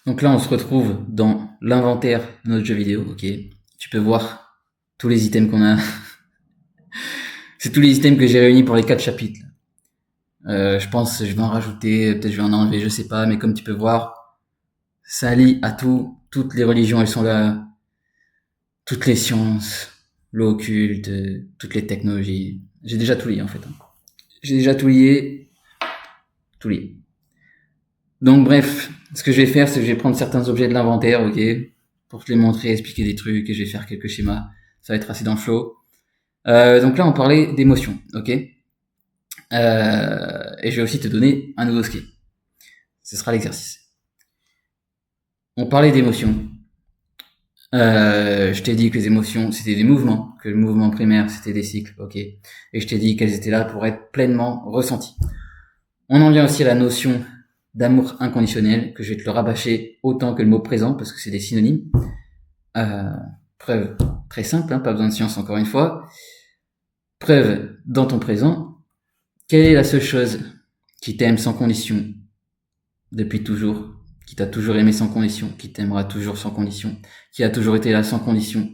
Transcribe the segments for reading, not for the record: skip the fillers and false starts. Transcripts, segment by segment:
Donc là, on se retrouve dans l'inventaire de notre jeu vidéo, ok. Tu peux voir tous les items qu'on a. C'est tous les items que j'ai réunis pour les 4 chapitres. Je pense que je vais en rajouter, peut-être je vais en enlever, je sais pas, mais comme tu peux voir, ça lie à tout. Toutes les religions, elles sont là. Toutes les sciences, l'occulte, toutes les technologies. J'ai déjà tout lié en fait. J'ai déjà tout lié. Tout lié. Donc bref, ce que je vais faire, c'est que je vais prendre certains objets de l'inventaire, ok, pour te les montrer, expliquer des trucs, et je vais faire quelques schémas. Ça va être assez dans le flow. Donc là, on parlait d'émotions, ok. Et je vais aussi te donner un nouveau skill. Ce sera l'exercice. On parlait d'émotions. Je t'ai dit que les émotions, c'était des mouvements, que le mouvement primaire, c'était des cycles, ok. Et je t'ai dit qu'elles étaient là pour être pleinement ressenties. On en vient aussi à la notion d'amour inconditionnel, que je vais te le rabâcher autant que le mot présent, parce que c'est des synonymes. Preuve très simple, hein, pas besoin de science encore une fois. Preuve dans ton présent, quelle est la seule chose qui t'aime sans condition depuis toujours, qui t'a toujours aimé sans condition, qui t'aimera toujours sans condition, qui a toujours été là sans condition,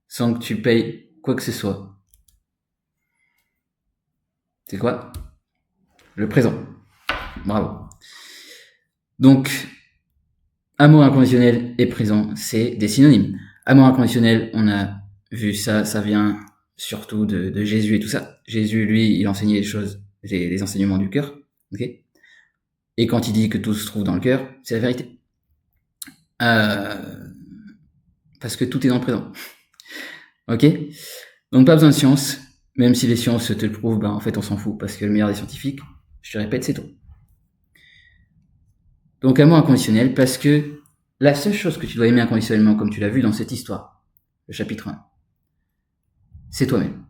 sans que tu payes quoi que ce soit. C'est quoi? Le présent. Bravo. Donc, amour inconditionnel et présent, c'est des synonymes. Amour inconditionnel, on a vu ça, ça vient surtout de Jésus et tout ça. Jésus, lui, il enseignait les choses, les enseignements du cœur, ok. Et quand il dit que tout se trouve dans le cœur, c'est la vérité. Parce que tout est dans le présent. Ok. Donc pas besoin de science, même si les sciences te le prouvent, ben en fait on s'en fout, parce que le meilleur des scientifiques, je te répète, c'est toi. Donc amour inconditionnel, parce que la seule chose que tu dois aimer inconditionnellement, comme tu l'as vu dans cette histoire, le chapitre 1, c'est toi-même.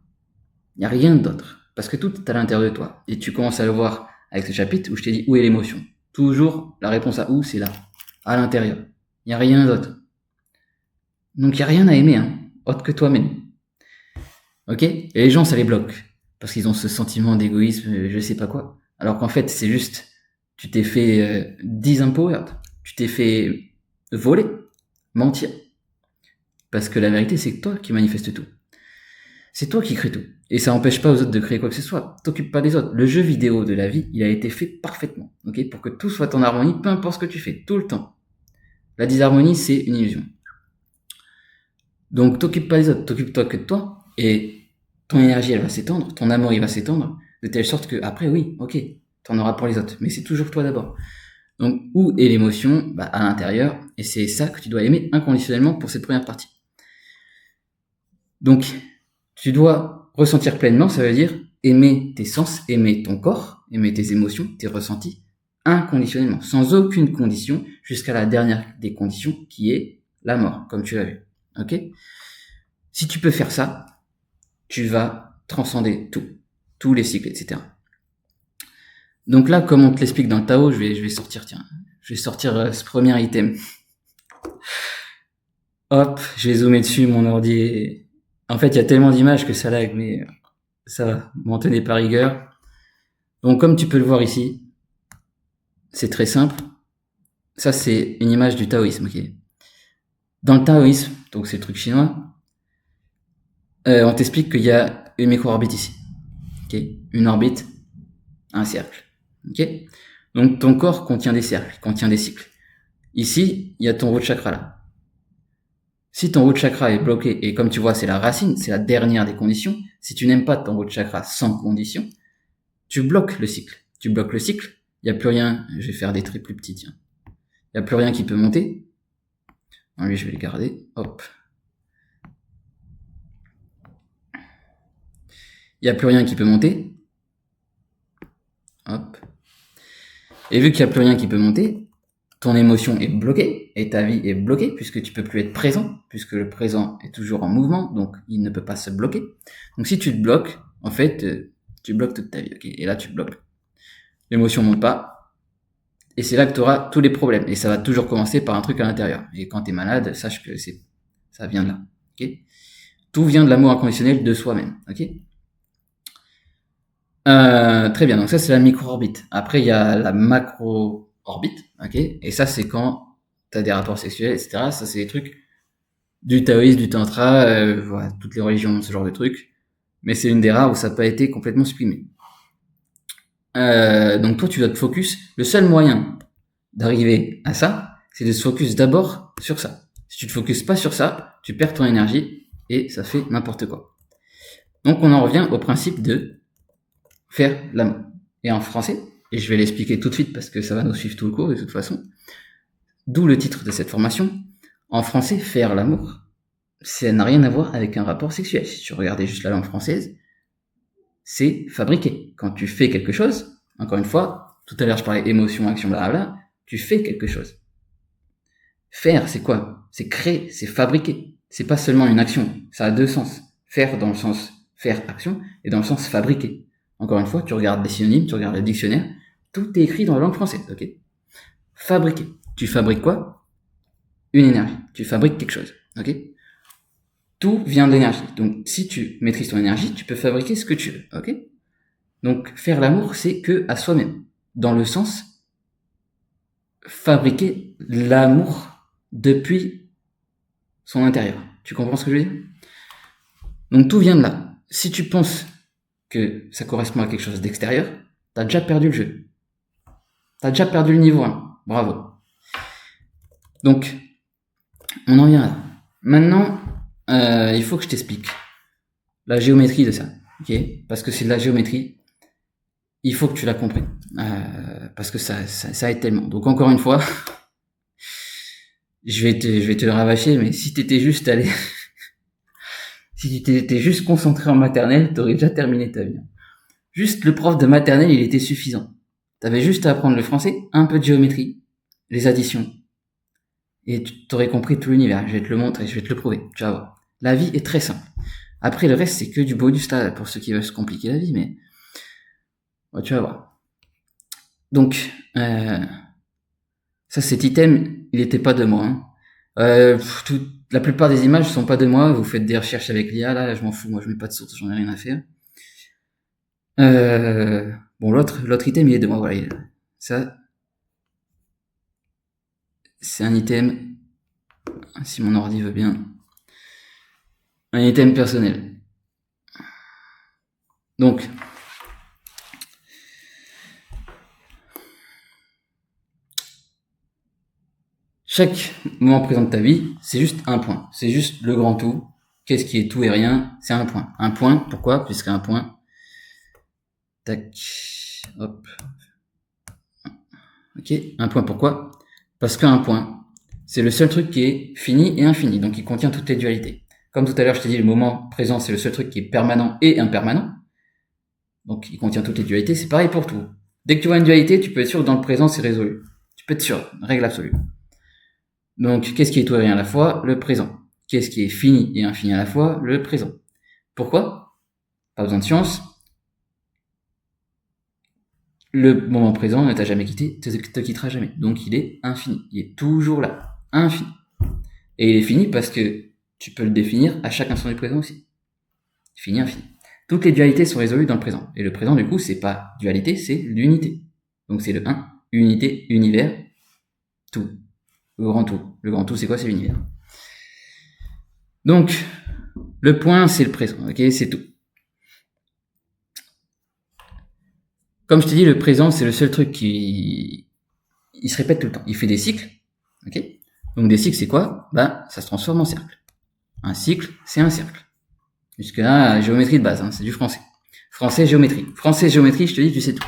Il n'y a rien d'autre. Parce que tout est à l'intérieur de toi. Et tu commences à le voir avec ce chapitre où je t'ai dit où est l'émotion. Toujours, la réponse à où, c'est là. À l'intérieur. Il n'y a rien d'autre. Donc il n'y a rien à aimer, hein, autre que toi-même. Ok. Et les gens, ça les bloque. Parce qu'ils ont ce sentiment d'égoïsme, je sais pas quoi. Alors qu'en fait, c'est juste, tu t'es fait disempowered. Tu t'es fait voler, mentir. Parce que la vérité, c'est que toi qui manifestes tout. C'est toi qui crée tout. Et ça n'empêche pas aux autres de créer quoi que ce soit. T'occupes pas des autres. Le jeu vidéo de la vie, il a été fait parfaitement. Ok, pour que tout soit en harmonie, peu importe ce que tu fais, tout le temps. La disharmonie, c'est une illusion. Donc t'occupes pas des autres, t'occupes-toi que de toi. Et ton énergie, elle va s'étendre, ton amour, il va s'étendre, de telle sorte que après, oui, ok, t'en auras pour les autres. Mais c'est toujours toi d'abord. Donc, où est l'émotion? Bah, à l'intérieur. Et c'est ça que tu dois aimer inconditionnellement pour cette première partie. Donc, tu dois ressentir pleinement, ça veut dire aimer tes sens, aimer ton corps, aimer tes émotions, tes ressentis, inconditionnellement, sans aucune condition, jusqu'à la dernière des conditions, qui est la mort, comme tu l'as vu. Ok? Si tu peux faire ça, tu vas transcender tout, tous les cycles, etc. Donc là, comme on te l'explique dans le Tao, je vais sortir, tiens, je vais sortir ce premier item. Hop, je vais zoomer dessus, mon ordi. En fait, il y a tellement d'images que ça lag, mais ça va, m'en tenez par rigueur. Donc comme tu peux le voir ici, c'est très simple. Ça, c'est une image du taoïsme, ok. Dans le taoïsme, donc c'est le truc chinois, on t'explique qu'il y a une micro-orbite ici, ok. Une orbite, un cercle, ok. Donc ton corps contient des cercles, contient des cycles. Ici, il y a ton root chakra là. Si ton root chakra est bloqué, et comme tu vois, c'est la racine, c'est la dernière des conditions, si tu n'aimes pas ton root chakra sans condition, tu bloques le cycle. Tu bloques le cycle, il n'y a plus rien, je vais faire des traits plus petits, tiens. Il n'y a plus rien qui peut monter. Non, lui, je vais le garder. Hop. Il n'y a plus rien qui peut monter. Hop. Et vu qu'il n'y a plus rien qui peut monter, ton émotion est bloquée et ta vie est bloquée puisque tu peux plus être présent, puisque le présent est toujours en mouvement, donc il ne peut pas se bloquer. Donc si tu te bloques, en fait, tu bloques toute ta vie. Okay, et là, tu te bloques. L'émotion monte pas. Et c'est là que tu auras tous les problèmes. Et ça va toujours commencer par un truc à l'intérieur. Et quand tu es malade, sache que ça vient de là. Okay, tout vient de l'amour inconditionnel de soi-même. Ok. Très bien, donc ça c'est la micro-orbite. Après il y a la macro-orbite, ok. Et ça c'est quand t'as des rapports sexuels, etc. Ça, c'est des trucs du taoïsme, du tantra, voilà, toutes les religions ont ce genre de trucs. Mais c'est une des rares où ça n'a pas été complètement supprimé. Donc toi, tu dois te focus. Le seul moyen d'arriver à ça, c'est de se focus d'abord sur ça. Si tu te focuses pas sur ça, tu perds ton énergie et ça fait n'importe quoi. Donc on en revient au principe de faire l'amour. Et en français, et je vais l'expliquer tout de suite parce que ça va nous suivre tout le cours de toute façon, d'où le titre de cette formation. En français, faire l'amour, ça n'a rien à voir avec un rapport sexuel. Si tu regardais juste la langue française, c'est fabriquer. Quand tu fais quelque chose, encore une fois, tout à l'heure je parlais émotion, action, blablabla, tu fais quelque chose. Faire, c'est quoi? C'est créer, c'est fabriquer. C'est pas seulement une action, ça a deux sens. Faire dans le sens faire action et dans le sens fabriquer. Encore une fois, tu regardes les synonymes, tu regardes le dictionnaire, tout est écrit dans la langue française, ok? Fabriquer. Tu fabriques quoi? Une énergie. Tu fabriques quelque chose, ok? Tout vient de l'énergie. Donc, si tu maîtrises ton énergie, tu peux fabriquer ce que tu veux, ok? Donc, faire l'amour, c'est que à soi-même. Dans le sens, fabriquer l'amour depuis son intérieur. Tu comprends ce que je veux dire? Donc, tout vient de là. Si tu penses que ça correspond à quelque chose d'extérieur, t'as déjà perdu le jeu. T'as déjà perdu le niveau 1. Bravo. Donc, on en vient là. Maintenant, il faut que je t'explique la géométrie de ça, ok? Parce que c'est de la géométrie. Il faut que tu la comprennes. Parce que ça aide tellement. Donc, encore une fois, je vais te le ravacher, mais si t'étais juste allé, si tu t'étais juste concentré en maternelle, t'aurais déjà terminé ta vie. Juste le prof de maternelle, il était suffisant. T'avais juste à apprendre le français, un peu de géométrie, les additions. Et tu t'aurais compris tout l'univers. Je vais te le montrer, je vais te le prouver. Tu vas voir. La vie est très simple. Après, le reste, c'est que du bonus là, pour ceux qui veulent se compliquer la vie, mais ouais, tu vas voir. Donc, ça, cet item, il était pas de moi. Hein. La plupart des images sont pas de moi. Vous faites des recherches avec l'IA, là, je m'en fous. Moi, je mets pas de source, j'en ai rien à faire. Bon, l'autre item, il est de moi. Voilà, ça, c'est un item. Si mon ordi veut bien. Un item personnel. Donc, chaque moment présent de ta vie, c'est juste un point. C'est juste le grand tout. Qu'est-ce qui est tout et rien? C'est un point. Un point, pourquoi? Puisqu'un point... Tac. Hop. Ok. Un point, pourquoi? Parce qu'un point, c'est le seul truc qui est fini et infini. Donc, il contient toutes les dualités. Comme tout à l'heure, je t'ai dit, le moment présent, c'est le seul truc qui est permanent et impermanent. Donc, il contient toutes les dualités. C'est pareil pour tout. Dès que tu vois une dualité, tu peux être sûr que dans le présent, c'est résolu. Tu peux être sûr. Règle absolue. Donc, qu'est-ce qui est tout et rien à la fois? Le présent. Qu'est-ce qui est fini et infini à la fois? Le présent. Pourquoi? Pas besoin de science. Le moment présent ne t'a jamais quitté, te quittera jamais. Donc, il est infini. Il est toujours là. Infini. Et il est fini parce que tu peux le définir à chaque instant du présent aussi. Fini, infini. Toutes les dualités sont résolues dans le présent. Et le présent, du coup, c'est pas dualité, c'est l'unité. Donc, c'est le 1. Unité, univers, tout. Le grand tout. Le grand tout, c'est quoi? C'est l'univers. Donc, le point, c'est le présent, ok? C'est tout. Comme je t'ai dit, le présent, c'est le seul truc qui... Il se répète tout le temps. Il fait des cycles, ok? Donc, des cycles, c'est quoi? Ben, ça se transforme en cercle. Un cycle, c'est un cercle. Jusque là, géométrie de base, hein, c'est du français. Français, géométrie. Français, géométrie, je te dis, tu sais tout.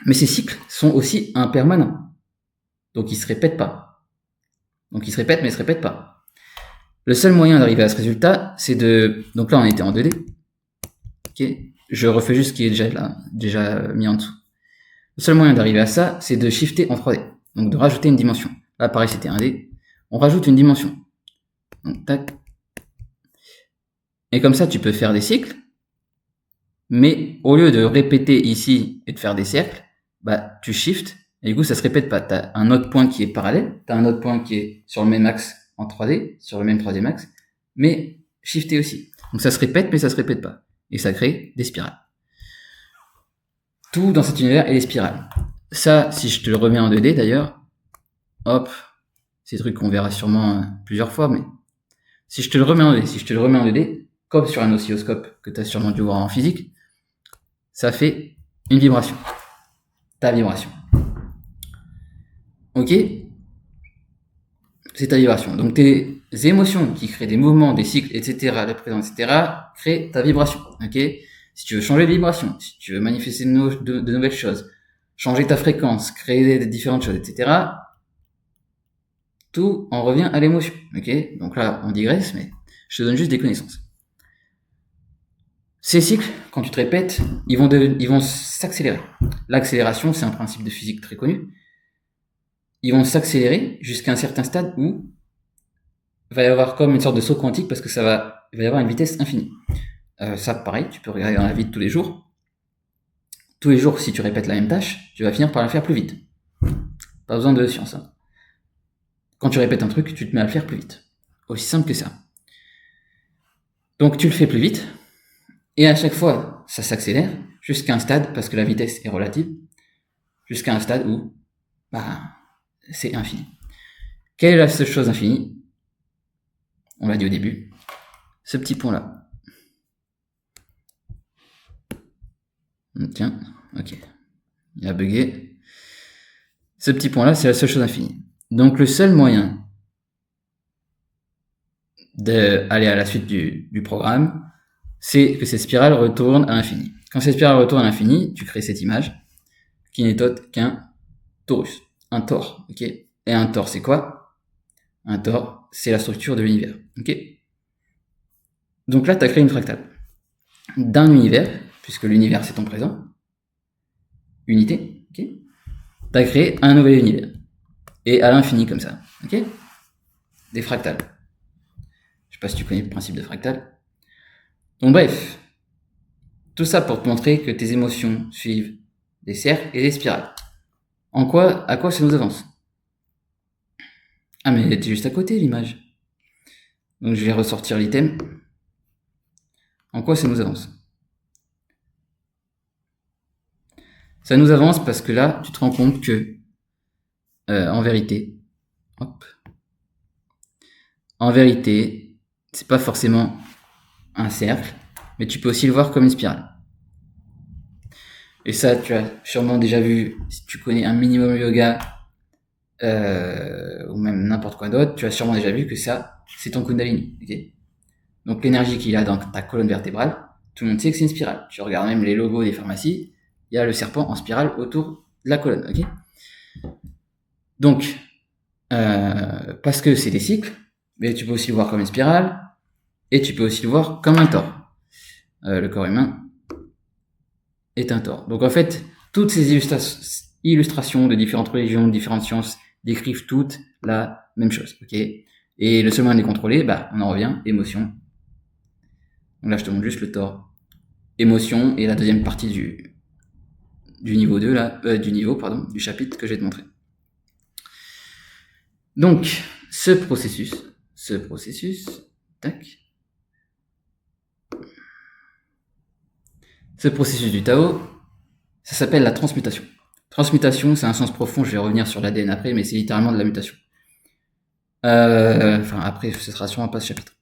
Mais ces cycles sont aussi impermanents. Donc, ils se répètent pas. Donc, ils se répètent, mais ils se répètent pas. Le seul moyen d'arriver à ce résultat, c'est de... Donc là, on était en 2D. Ok. Je refais juste ce qui est déjà là, déjà mis en dessous. Le seul moyen d'arriver à ça, c'est de shifter en 3D. Donc, de rajouter une dimension. Là, pareil, c'était 1D. On rajoute une dimension. Donc, tac. Et comme ça, tu peux faire des cycles. Mais au lieu de répéter ici et de faire des cercles, bah, tu shifts. Et du coup, ça se répète pas. T'as un autre point qui est parallèle. T'as un autre point qui est sur le même axe en 3D, sur le même troisième axe. Mais shifté aussi. Donc, ça se répète, mais ça se répète pas. Et ça crée des spirales. Tout dans cet univers est des spirales. Ça, si je te le remets en 2D d'ailleurs, hop, c'est des trucs qu'on verra sûrement plusieurs fois, mais si je te le remets en 2D, comme sur un oscilloscope que tu as sûrement dû voir en physique, ça fait une vibration. Ta vibration. Ok? C'est ta vibration. Donc tes émotions qui créent des mouvements, des cycles, etc., le présent, etc., créent ta vibration. Ok? Si tu veux changer de vibration, si tu veux manifester de nouvelles choses, changer ta fréquence, créer des différentes choses, etc., tout en revient à l'émotion. Ok? Donc là, on digresse, mais je te donne juste des connaissances. Ces cycles, quand tu te répètes, ils vont s'accélérer. L'accélération, c'est un principe de physique très connu. Ils vont s'accélérer jusqu'à un certain stade où il va y avoir comme une sorte de saut quantique parce que il va y avoir une vitesse infinie. Ça, pareil, tu peux regarder dans la vie de tous les jours. Tous les jours, si tu répètes la même tâche, tu vas finir par la faire plus vite. Pas besoin de science. Hein. Quand tu répètes un truc, tu te mets à le faire plus vite. Aussi simple que ça. Donc tu le fais plus vite, et à chaque fois, ça s'accélère jusqu'à un stade, parce que la vitesse est relative, jusqu'à un stade où c'est infini. Quelle est la seule chose infinie? On l'a dit au début, ce petit point-là. Tiens, ok. Il a bugué. Ce petit point-là, c'est la seule chose infinie. Donc le seul moyen d'aller à la suite du programme, c'est que cette spirale retourne à l'infini. Quand cette spirale retourne à l'infini, tu crées cette image qui n'est autre qu'un torus, un tor, ok? Et un tor, c'est quoi? Un tor, c'est la structure de l'univers, ok? Donc là, tu as créé une fractale d'un univers, puisque l'univers c'est ton présent, unité, ok? Tu as créé un nouvel univers, et à l'infini comme ça, ok? Des fractales. Je sais pas si tu connais le principe de fractale. Donc bref, tout ça pour te montrer que tes émotions suivent des cercles et des spirales. À quoi ça nous avance? Ah mais t'es juste à côté l'image. Donc je vais ressortir l'item. En quoi ça nous avance? Ça nous avance parce que là, tu te rends compte que, en vérité, c'est pas forcément un cercle, mais tu peux aussi le voir comme une spirale. Et ça, tu as sûrement déjà vu, si tu connais un minimum le yoga, ou même n'importe quoi d'autre, tu as sûrement déjà vu que ça, c'est ton Kundalini. Okay, donc l'énergie qu'il a dans ta colonne vertébrale, tout le monde sait que c'est une spirale. Tu regardes même les logos des pharmacies, il y a le serpent en spirale autour de la colonne. Okay, donc, parce que c'est des cycles, mais tu peux aussi le voir comme une spirale, et tu peux aussi le voir comme un tor. Le corps humain est un tor. Donc en fait, toutes ces illustrations de différentes religions, de différentes sciences, décrivent toutes la même chose. Ok, et le seul moyen de les contrôler, on en revient, émotion. Donc là, je te montre juste le tor. Émotion, et la deuxième partie du niveau 2, là, du chapitre que je vais te montrer. Donc, ce processus, tac. Ce processus du Tao, ça s'appelle la transmutation. Transmutation, c'est un sens profond, je vais revenir sur l'ADN après, mais c'est littéralement de la mutation. Après, ce sera sûrement pas ce chapitre.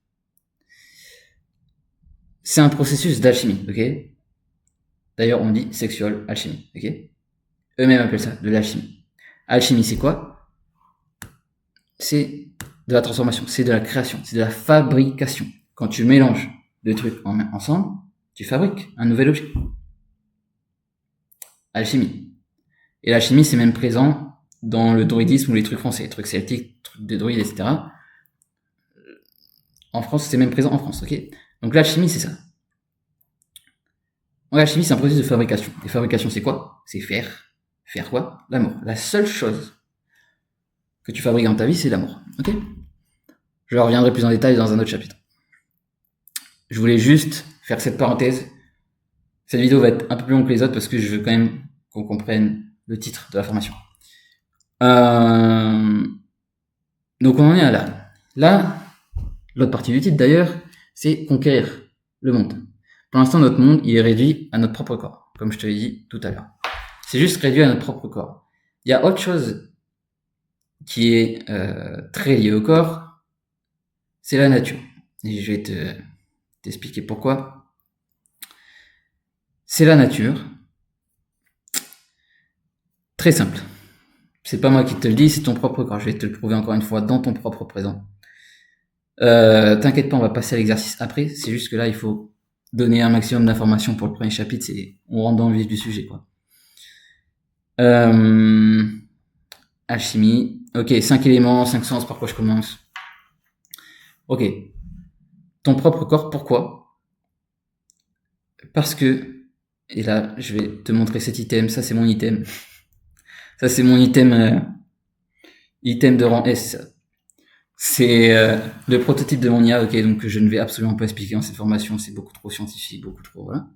C'est un processus d'alchimie, ok? D'ailleurs, on dit sexual alchimie, ok? Eux-mêmes appellent ça de l'alchimie. Alchimie, c'est quoi? C'est de la transformation, c'est de la création, c'est de la fabrication. Quand tu mélanges deux trucs ensemble, tu fabriques un nouvel objet. Alchimie. Et l'alchimie, c'est même présent dans le druidisme ou les trucs français, les trucs celtiques, trucs de druides, etc. En France, c'est même présent en France, ok? Donc l'alchimie, c'est ça. L'alchimie, c'est un processus de fabrication. Et fabrication, c'est quoi? C'est faire. Faire quoi? L'amour. La seule chose que tu fabriques dans ta vie, c'est l'amour, ok? Je reviendrai plus en détail dans un autre chapitre. Je voulais juste faire cette parenthèse. Cette vidéo va être un peu plus longue que les autres parce que je veux quand même qu'on comprenne le titre de la formation. Donc on en est à là. Là, l'autre partie du titre d'ailleurs, c'est conquérir le monde. Pour l'instant, notre monde, il est réduit à notre propre corps, comme je te l'ai dit tout à l'heure. C'est juste réduit à notre propre corps. Il y a autre chose qui est très liée au corps, c'est la nature. Et je vais t'expliquer pourquoi. C'est la nature. Très simple. C'est pas moi qui te le dis, c'est ton propre corps. Je vais te le prouver encore une fois dans ton propre présent. T'inquiète pas, on va passer à l'exercice après. C'est juste que là, il faut donner un maximum d'informations pour le premier chapitre. On rentre dans le vif du sujet, quoi. Alchimie. Ok, 5 éléments, 5 sens, par quoi je commence? Ok. Ton propre corps, pourquoi? Parce que, et là, je vais te montrer cet item. Ça, c'est mon item. Ça, c'est mon item, item de rang S. C'est le prototype de mon IA, ok, donc je ne vais absolument pas expliquer dans cette formation, c'est beaucoup trop scientifique, beaucoup trop, voilà.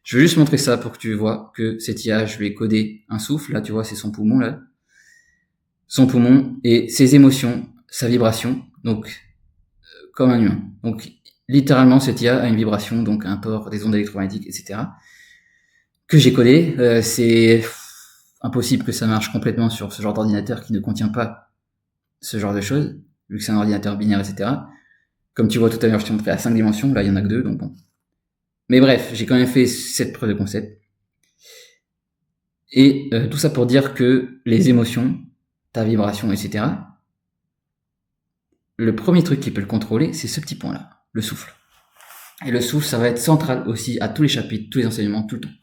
Je veux juste montrer ça pour que tu vois que cette IA, je lui ai codé un souffle, là, tu vois, c'est son poumon, là. Son poumon et ses émotions, sa vibration, donc, comme un humain. Donc, littéralement, cette IA a une vibration, donc un port, des ondes électromagnétiques, etc. Que j'ai codé, c'est impossible que ça marche complètement sur ce genre d'ordinateur qui ne contient pas ce genre de choses, vu que c'est un ordinateur binaire, etc. Comme tu vois tout à l'heure, je t'ai montré à 5 dimensions, là il y en a que 2, donc bon. Mais bref, j'ai quand même fait cette preuve de concept. Et tout ça pour dire que les émotions, ta vibration, etc., le premier truc qui peut le contrôler, c'est ce petit point-là, le souffle. Et le souffle, ça va être central aussi à tous les chapitres, tous les enseignements, tout le temps.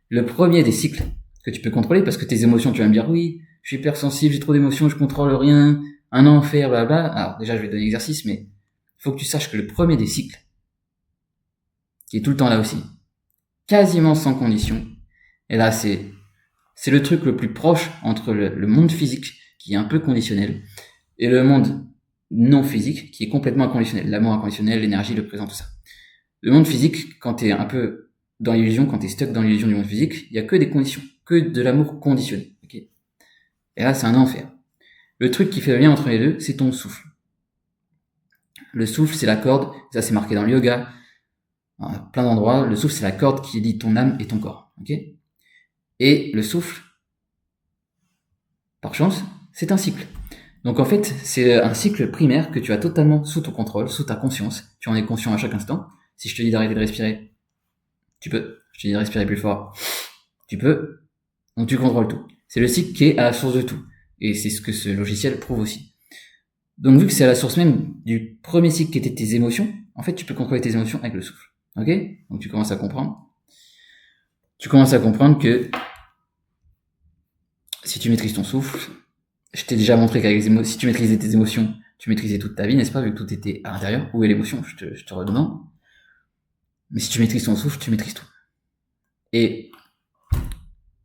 Le premier des cycles que tu peux contrôler, parce que tes émotions, tu vas me dire, oui, je suis hypersensible, j'ai trop d'émotions, je contrôle rien, un enfer, blablabla. Alors déjà, je vais te donner l'exercice, mais il faut que tu saches que le premier des cycles, qui est tout le temps là aussi, quasiment sans condition, et là c'est le truc le plus proche entre le monde physique, qui est un peu conditionnel, et le monde non physique, qui est complètement inconditionnel. L'amour inconditionnel, l'énergie, le présent, tout ça. Le monde physique, quand t'es un peu dans l'illusion, quand t'es stuck dans l'illusion du monde physique, il y a que des conditions, que de l'amour conditionné. Okay, et là, c'est un enfer. Le truc qui fait le lien entre les deux, c'est ton souffle. Le souffle, c'est la corde, ça c'est marqué dans le yoga, à plein d'endroits. Le souffle, c'est la corde qui lie ton âme et ton corps. Okay, et le souffle, par chance, c'est un cycle. Donc en fait, c'est un cycle primaire que tu as totalement sous ton contrôle, sous ta conscience. Tu en es conscient à chaque instant. Si je te dis d'arrêter de respirer, tu peux. Je te dis de respirer plus fort, tu peux. Donc tu contrôles tout. C'est le cycle qui est à la source de tout. Et c'est ce que ce logiciel prouve aussi. Donc vu que c'est à la source même du premier cycle qui était tes émotions, en fait tu peux contrôler tes émotions avec le souffle. Ok? Donc tu commences à comprendre. Tu commences à comprendre que si tu maîtrises ton souffle, je t'ai déjà montré qu'avec si tu maîtrisais tes émotions, tu maîtrisais toute ta vie, n'est-ce pas, vu que tout était à l'intérieur. Où est l'émotion? Je te redemande. Mais si tu maîtrises ton souffle, tu maîtrises tout. Et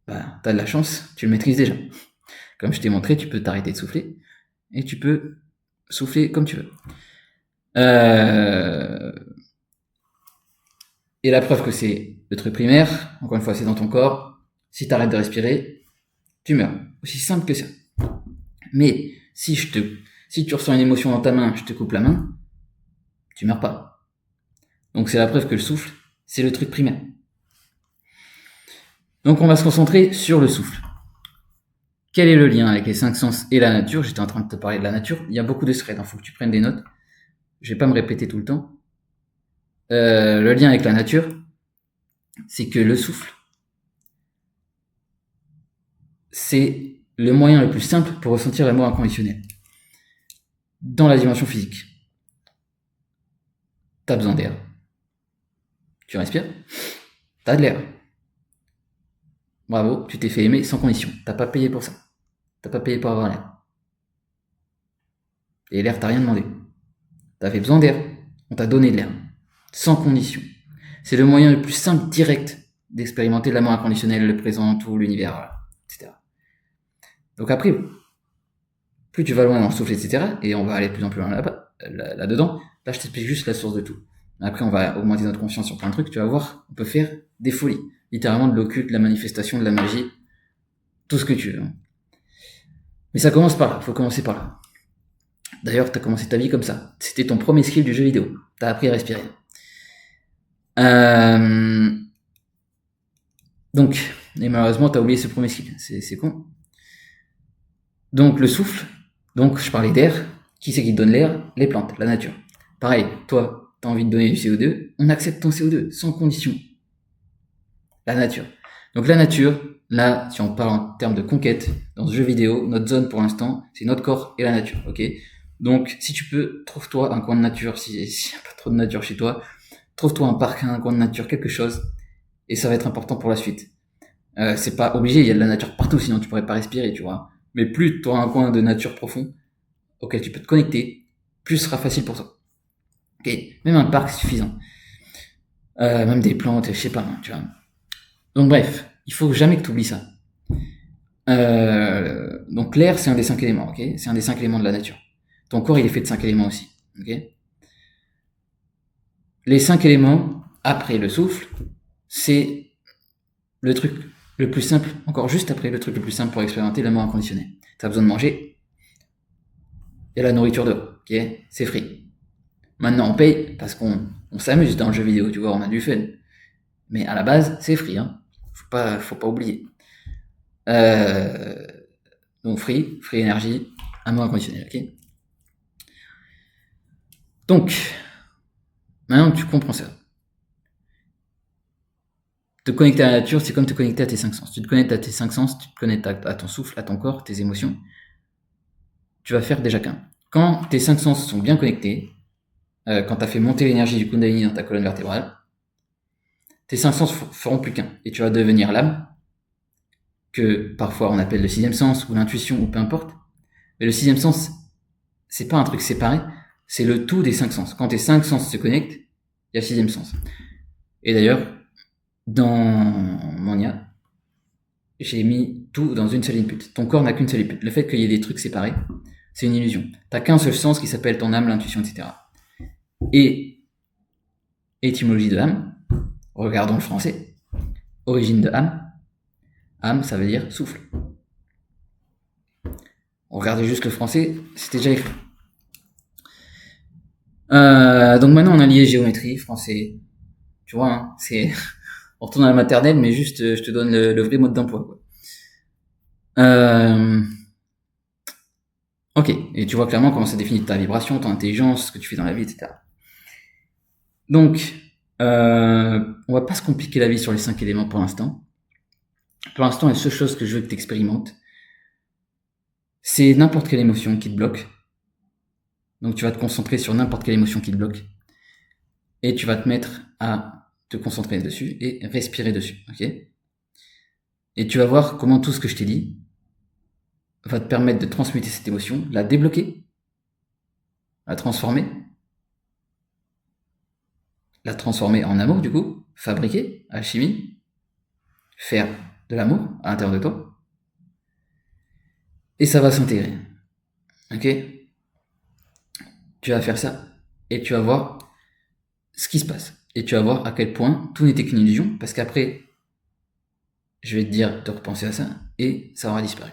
bah, t'as de la chance, tu le maîtrises déjà. Comme je t'ai montré, tu peux t'arrêter de souffler et tu peux souffler comme tu veux. Et la preuve que c'est le truc primaire, encore une fois, c'est dans ton corps. Si t'arrêtes de respirer, tu meurs. Aussi simple que ça. Mais si tu ressens une émotion dans ta main, je te coupe la main, tu meurs pas. Donc c'est la preuve que le souffle, c'est le truc primaire. Donc on va se concentrer sur le souffle. Quel est le lien avec les 5 sens et la nature? J'étais en train de te parler de la nature. Il y a beaucoup de threads, il faut que tu prennes des notes. Je vais pas me répéter tout le temps. Le lien avec la nature, c'est que le souffle, c'est le moyen le plus simple pour ressentir l'amour inconditionnel. Dans la dimension physique. T'as besoin d'air. Tu respires. T'as de l'air. Bravo, tu t'es fait aimer sans condition. T'as pas payé pour ça. T'as pas payé pour avoir l'air. Et l'air, t'as rien demandé. T'avais besoin d'air. On t'a donné de l'air. Sans condition. C'est le moyen le plus simple, direct, d'expérimenter l'amour inconditionnel, le présent, tout, l'univers, etc. Donc après, plus tu vas loin dans le souffle, etc., et on va aller de plus en plus loin là-dedans, là je t'explique juste la source de tout. Après on va augmenter notre conscience sur plein de trucs, tu vas voir, on peut faire des folies. Littéralement de l'occulte, de la manifestation, de la magie, tout ce que tu veux. Mais ça commence par là, faut commencer par là. D'ailleurs, t'as commencé ta vie comme ça. C'était ton premier skill du jeu vidéo. T'as appris à respirer. Donc, et malheureusement, t'as oublié ce premier skill. C'est con. Donc le souffle, donc je parlais d'air, qui c'est qui te donne l'air? Les plantes, la nature. Pareil, toi, tu as envie de donner du CO2, on accepte ton CO2, sans condition. La nature. Donc la nature, là, si on parle en termes de conquête, dans ce jeu vidéo, notre zone pour l'instant, c'est notre corps et la nature, ok? Donc si tu peux, trouve-toi un coin de nature, s'il n'y a pas trop de nature chez toi, trouve-toi un parc, un coin de nature, quelque chose, et ça va être important pour la suite. C'est pas obligé, il y a de la nature partout, sinon tu pourrais pas respirer, tu vois. Mais plus tu auras un coin de nature profond auquel tu peux te connecter, plus ce sera facile pour toi. Ok, même un parc c'est suffisant. Même des plantes, je sais pas, tu vois. Donc bref, il faut jamais que tu oublies ça. Donc l'air, c'est un des 5 éléments, ok? C'est un des 5 éléments de la nature. Ton corps, il est fait de 5 éléments aussi, ok? Les 5 éléments, après le souffle, c'est le truc le plus simple, encore juste après le truc le plus simple pour expérimenter l'amour inconditionnel. T'as besoin de manger, il y a la nourriture dehors, ok? C'est free. Maintenant, on paye parce qu'on s'amuse dans le jeu vidéo, tu vois, on a du fun. Mais à la base, c'est free, hein. Faut pas oublier. Donc free énergie, amour inconditionnel, ok? Donc, maintenant que tu comprends ça, te connecter à la nature, c'est comme te connecter à tes 5 sens. Tu te connectes à tes 5 sens, tu te connectes à ton souffle, à ton corps, tes émotions. Tu vas faire déjà qu'un. Quand tes 5 sens sont bien connectés, quand tu as fait monter l'énergie du Kundalini dans ta colonne vertébrale, tes 5 sens feront plus qu'un. Et tu vas devenir l'âme, que parfois on appelle le 6e sens, ou l'intuition, ou peu importe. Mais le 6e sens, c'est pas un truc séparé, c'est le tout des 5 sens. Quand tes 5 sens se connectent, il y a le 6e sens. Et d'ailleurs, dans mon IA, j'ai mis tout dans une seule input. Ton corps n'a qu'une seule input. Le fait qu'il y ait des trucs séparés, c'est une illusion. T'as qu'un seul sens qui s'appelle ton âme, l'intuition, etc. Et étymologie de âme, regardons le français. Origine de âme. Âme, ça veut dire souffle. On regardait juste le français, c'était déjà écrit. Donc maintenant on a lié géométrie, français. Tu vois, hein, c'est on retourne à la maternelle, mais juste je te donne le vrai mode d'emploi, quoi. Ok, et tu vois clairement comment ça définit ta vibration, ton intelligence, ce que tu fais dans la vie, etc. Donc, on va pas se compliquer la vie sur les 5 éléments pour l'instant. Pour l'instant, la seule chose que je veux que tu expérimentes, c'est n'importe quelle émotion qui te bloque. Donc tu vas te concentrer sur n'importe quelle émotion qui te bloque. Et tu vas te mettre à te concentrer dessus et respirer dessus, ok? Et tu vas voir comment tout ce que je t'ai dit va te permettre de transmuter cette émotion, la débloquer, la transformer en amour, du coup, fabriquer, alchimie, faire de l'amour à l'intérieur de toi. Et ça va s'intégrer, ok? Tu vas faire ça et tu vas voir ce qui se passe. Et tu vas voir à quel point tout n'était qu'une illusion, parce qu'après, je vais te dire de repenser à ça et ça aura disparu.